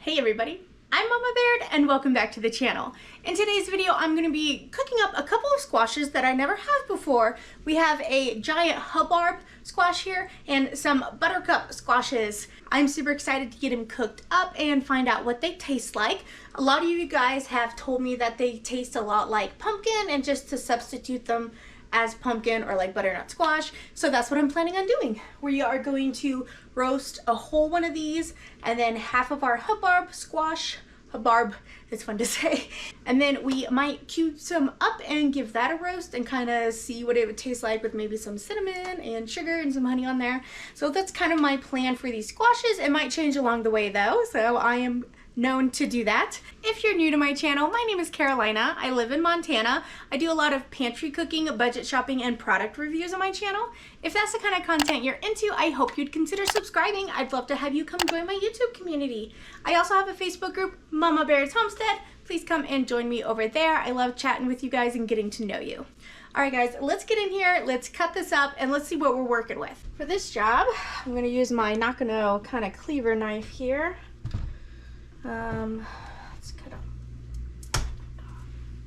Hey everybody, I'm Mama Baird and welcome back to the channel. In today's video, I'm going to be cooking up a couple of squashes that I never have before. We have a giant Hubbard squash here and some buttercup squashes. I'm super excited to get them cooked up and find out what they taste like. A lot of you guys have told me that they taste a lot like pumpkin and just to substitute them as pumpkin or like butternut squash. So that's what I'm planning on doing. We are going to roast a whole one of these and then half of our Hubbard squash. Hubbard, it's fun to say. And then we might cube some up and give that a roast and kind of see what it would taste like with maybe some cinnamon and sugar and some honey on there. So that's kind of my plan for these squashes. It might change along the way though, so I am known to do that. If you're new to my channel, my name is Carolina. I live in Montana. I do a lot of pantry cooking, budget shopping, and product reviews on my channel. If that's the kind of content you're into, I hope you'd consider subscribing. I'd love to have you come join my YouTube community. I also have a Facebook group, Mama Baird's Homestead. Please come and join me over there. I love chatting with you guys and getting to know you. All right guys, let's get in here, let's cut this up, and let's see what we're working with. For this job, I'm gonna use my Nakano kind of cleaver knife here. Let's cut up,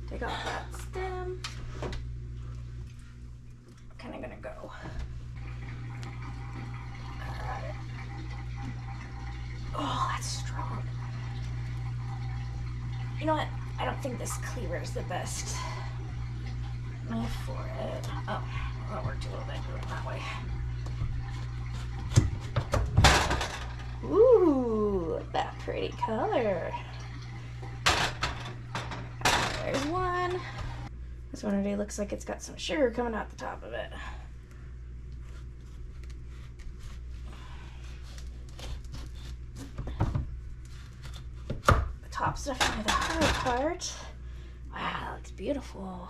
take off that stem. I'm kind of gonna go. Oh, that's strong. You know what? I don't think this cleaver is the best knife for it. Oh, that worked a little bit. Do it that way. Ooh, that pretty color. There's one. This one already looks like it's got some sugar coming out the top of it. The top's definitely the hard part. Wow, that looks beautiful.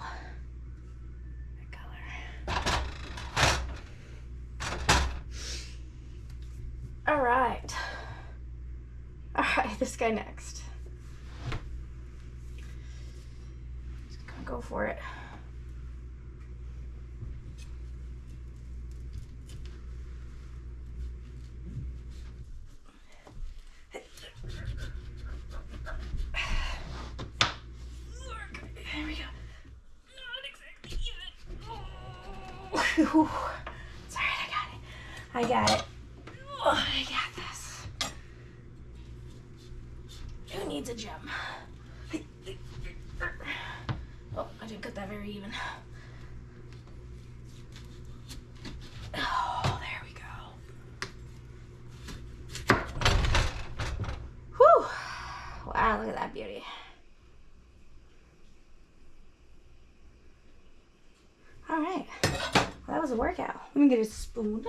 That color. All right, this guy next. Just gonna go for it. There we go. Not exactly even. Oh. Sorry, I got it. Oh, I got this. Who needs a gem? Oh, I didn't cut that very even. Oh, there we go. Whew. Wow, look at that beauty. All right. Well, that was a workout. Let me get a spoon.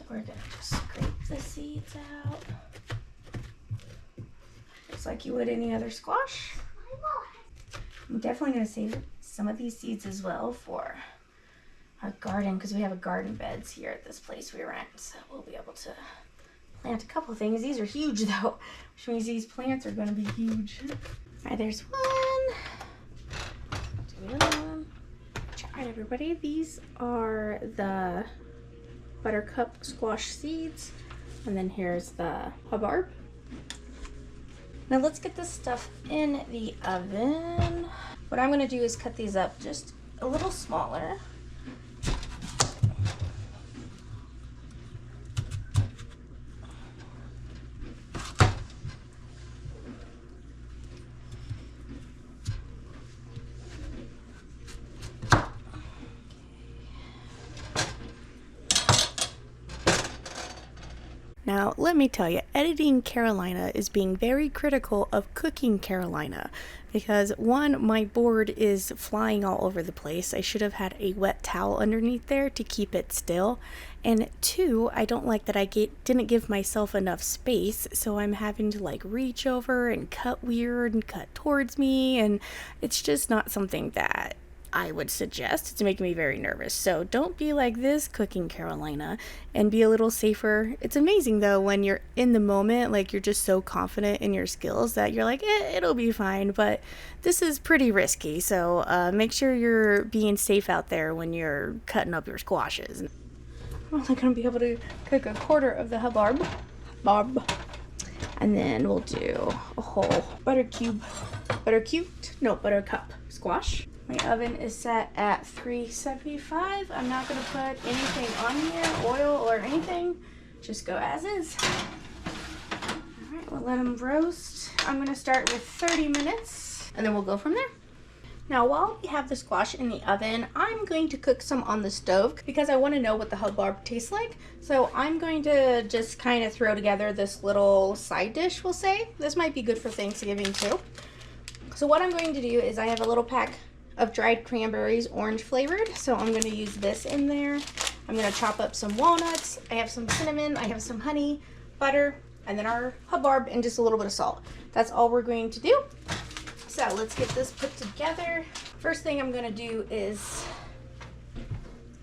We're gonna just scrape the seeds out. Just like you would any other squash. I'm definitely gonna save some of these seeds as well for our garden because we have a garden beds here at this place we rent. So we'll be able to plant a couple things. These are huge though, which means these plants are gonna be huge. All right, there's one. Two of them. All right, everybody, these are the buttercup squash seeds, and then here's the Hubbard. Now let's get this stuff in the oven. What I'm going to do is cut these up just a little smaller. Now, let me tell you, editing Carolina is being very critical of cooking Carolina because one, my board is flying all over the place. I should have had a wet towel underneath there to keep it still. And two, I don't like that I didn't give myself enough space, so I'm having to like reach over and cut weird and cut towards me, and it's just not something that I would suggest. It's making me very nervous. So don't be like this cooking Carolina, and be a little safer. It's amazing though when you're in the moment, like you're just so confident in your skills that you're like, it'll be fine. But this is pretty risky. So make sure you're being safe out there when you're cutting up your squashes. I'm only going to be able to cook a quarter of the Hubbard. Bob. And then we'll do a whole buttercup squash. My oven is set at 375. I'm not gonna put anything on here, oil or anything. Just go as is. All right, we'll let them roast. I'm gonna start with 30 minutes and then we'll go from there. Now while we have the squash in the oven, I'm going to cook some on the stove because I want to know what the Hubbard tastes like. So I'm going to just kind of throw together this little side dish, we'll say. This might be good for Thanksgiving too. So what I'm going to do is I have a little pack of dried cranberries, orange flavored. So I'm going to use this in there. I'm going to chop up some walnuts. I have some cinnamon, I have some honey, butter, and then our Hubbard and just a little bit of salt. That's all we're going to do. So let's get this put together. First thing I'm gonna do is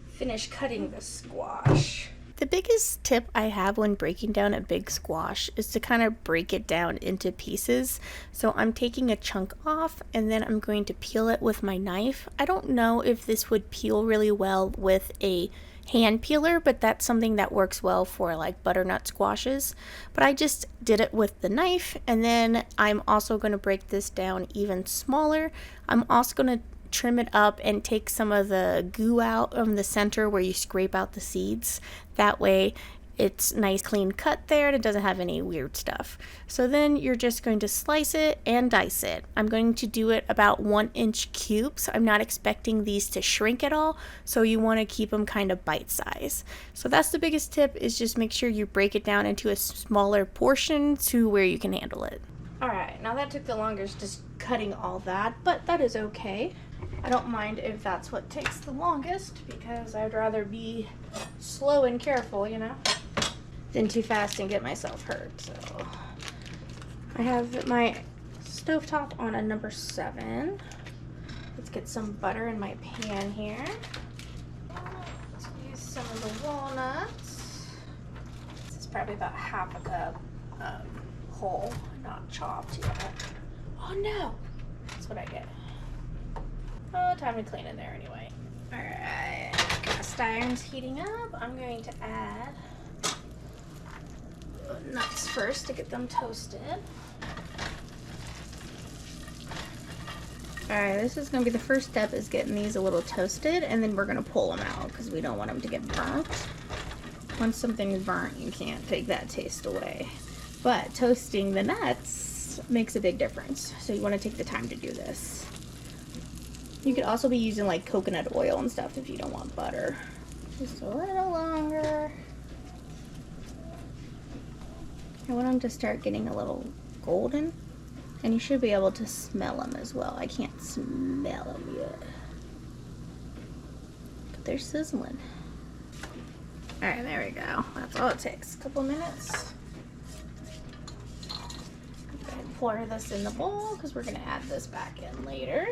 finish cutting the squash. The biggest tip I have when breaking down a big squash is to kind of break it down into pieces. So I'm taking a chunk off and then I'm going to peel it with my knife. I don't know if this would peel really well with a hand peeler, but that's something that works well for like butternut squashes. But I just did it with the knife, and then I'm also going to break this down even smaller. I'm also going to trim it up and take some of the goo out of the center where you scrape out the seeds. That way it's nice clean cut there and it doesn't have any weird stuff. So then you're just going to slice it and dice it. I'm going to do it about 1-inch cubes. I'm not expecting these to shrink at all, so you want to keep them kind of bite size. So that's the biggest tip, is just make sure you break it down into a smaller portion to where you can handle it. Alright, now that took the longest, just cutting all that, but that is okay. I don't mind if that's what takes the longest, because I'd rather be slow and careful, you know, than too fast and get myself hurt. So I have my stovetop on a number 7. Let's get some butter in my pan here. Let's use some of the walnuts. This is probably about half a cup, whole, not chopped yet. Oh no, that's what I get. Oh, time to clean in there anyway. All right, cast iron's heating up. I'm going to add nuts first to get them toasted. All right, this is gonna be the first step, is getting these a little toasted, and then we're gonna pull them out because we don't want them to get burnt. Once something's burnt, you can't take that taste away. But toasting the nuts makes a big difference, so you want to take the time to do this. You could also be using like coconut oil and stuff if you don't want butter. Just a little longer. I want them to start getting a little golden, and you should be able to smell them as well. I can't smell them yet, but they're sizzling. All right, there we go. That's all it takes, a couple minutes. Go ahead and pour this in the bowl because we're gonna add this back in later.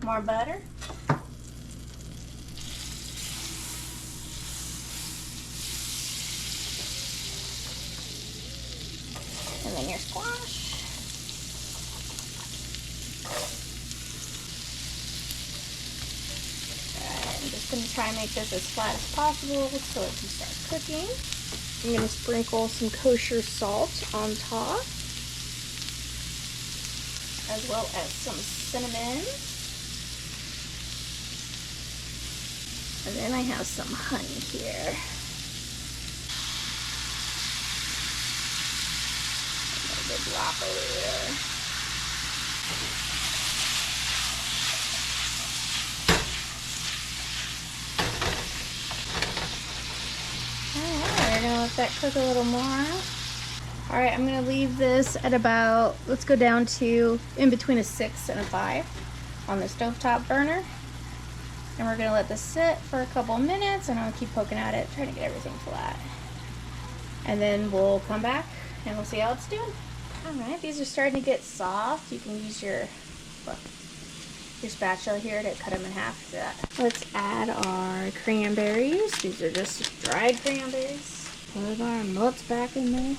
More butter. And then your squash. Alright, I'm just going to try and make this as flat as possible so it can start cooking. I'm going to sprinkle some kosher salt on top, as well as some cinnamon. And then I have some honey here. Drop over there. Alright, we're gonna let that cook a little more. Alright, I'm gonna leave this at about, let's go down to in between a 6 and a 5 on the stovetop burner. And we're gonna let this sit for a couple minutes, and I'll keep poking at it, trying to get everything flat. And then we'll come back and we'll see how it's doing. Alright, these are starting to get soft. You can use your spatula here to cut them in half for that. Let's add our cranberries. These are just dried cranberries. Put our nuts back in there.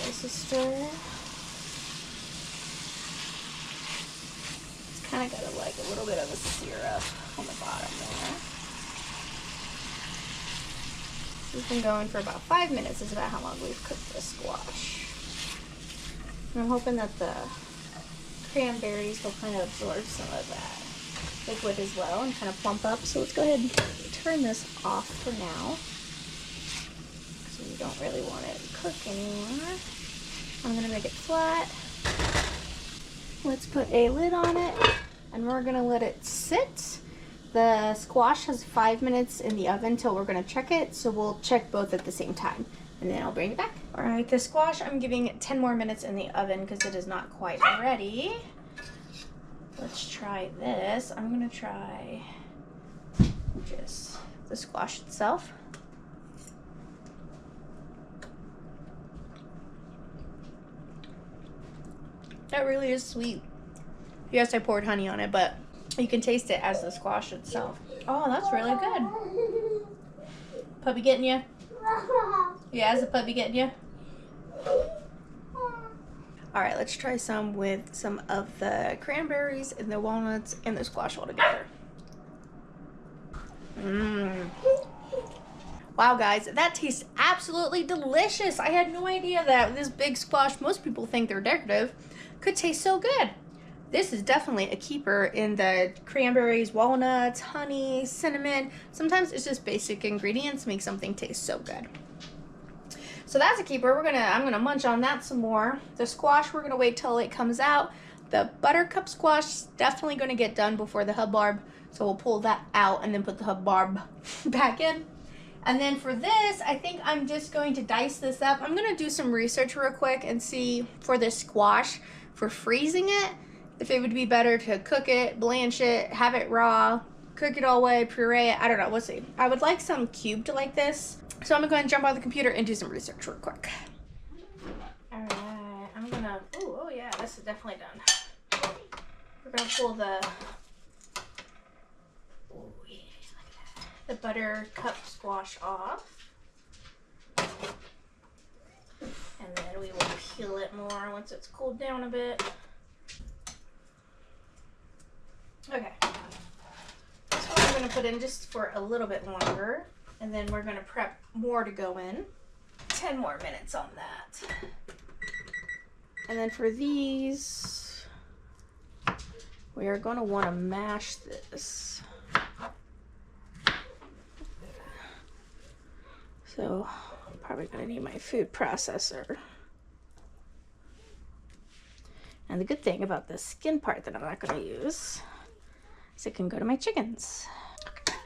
There's a stir. It's kind of got like a little bit of a syrup on the bottom there. This has been going for about 5 minutes is about how long we've cooked this squash. And I'm hoping that the cranberries will kind of absorb some of that liquid as well and kind of plump up. So let's go ahead and turn this off for now. So we don't really want it to cook anymore. I'm gonna make it flat. Let's put a lid on it and we're gonna let it sit. The squash has 5 minutes in the oven till we're gonna check it, so we'll check both at the same time and then I'll bring it back. All right, the squash, I'm giving it 10 more minutes in the oven because it is not quite ready. Let's try this. I'm gonna try just the squash itself. That really is sweet. Yes, I poured honey on it, but you can taste it as the squash itself. Oh, that's really good. Puppy getting you? Yeah, is the puppy getting you? All right, let's try some with some of the cranberries and the walnuts and the squash all together. Wow, guys, that tastes absolutely delicious. I had no idea that this big squash, most people think they're decorative, could taste so good. This is definitely a keeper in the cranberries, walnuts, honey, cinnamon. Sometimes it's just basic ingredients make something taste so good. So that's a keeper. I'm gonna munch on that some more. The squash, we're gonna wait till it comes out. The buttercup squash is definitely gonna get done before the Hubbard. So we'll pull that out and then put the Hubbard back in. And then for this, I think I'm just going to dice this up. I'm gonna do some research real quick and see for the squash, for freezing it, if it would be better to cook it, blanch it, have it raw, cook it all the way, puree it. I don't know, we'll see. I would like some cubed like this. So I'm gonna go ahead and jump on the computer and do some research real quick. All right, I'm gonna, oh yeah, this is definitely done. We're gonna pull the, oh yeah, look at that. The buttercup squash off. And then we will peel it more once it's cooled down a bit. Okay, so I'm gonna put in just for a little bit longer. And then we're gonna prep more to go in. 10 more minutes on that. And then for these, we are gonna wanna mash this. So I'm probably gonna need my food processor. And the good thing about the skin part that I'm not gonna use is it can go to my chickens.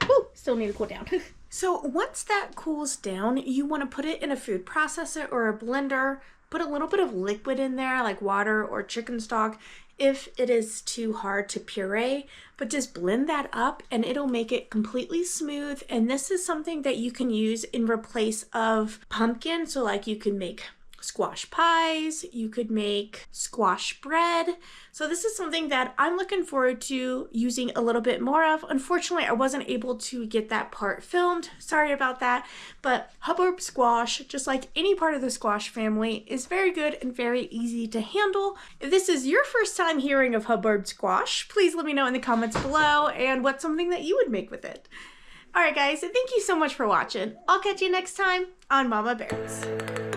Ooh, still need to cool down. So once that cools down, you want to put it in a food processor or a blender, put a little bit of liquid in there like water or chicken stock if it is too hard to puree, but just blend that up and it'll make it completely smooth. And this is something that you can use in replace of pumpkin. So like you can make squash pies, you could make squash bread. So this is something that I'm looking forward to using a little bit more of. Unfortunately, I wasn't able to get that part filmed. Sorry about that. But Hubbard squash, just like any part of the squash family, is very good and very easy to handle. If this is your first time hearing of Hubbard squash, please let me know in the comments below and what's something that you would make with it. All right, guys, thank you so much for watching. I'll catch you next time on Mama Bears.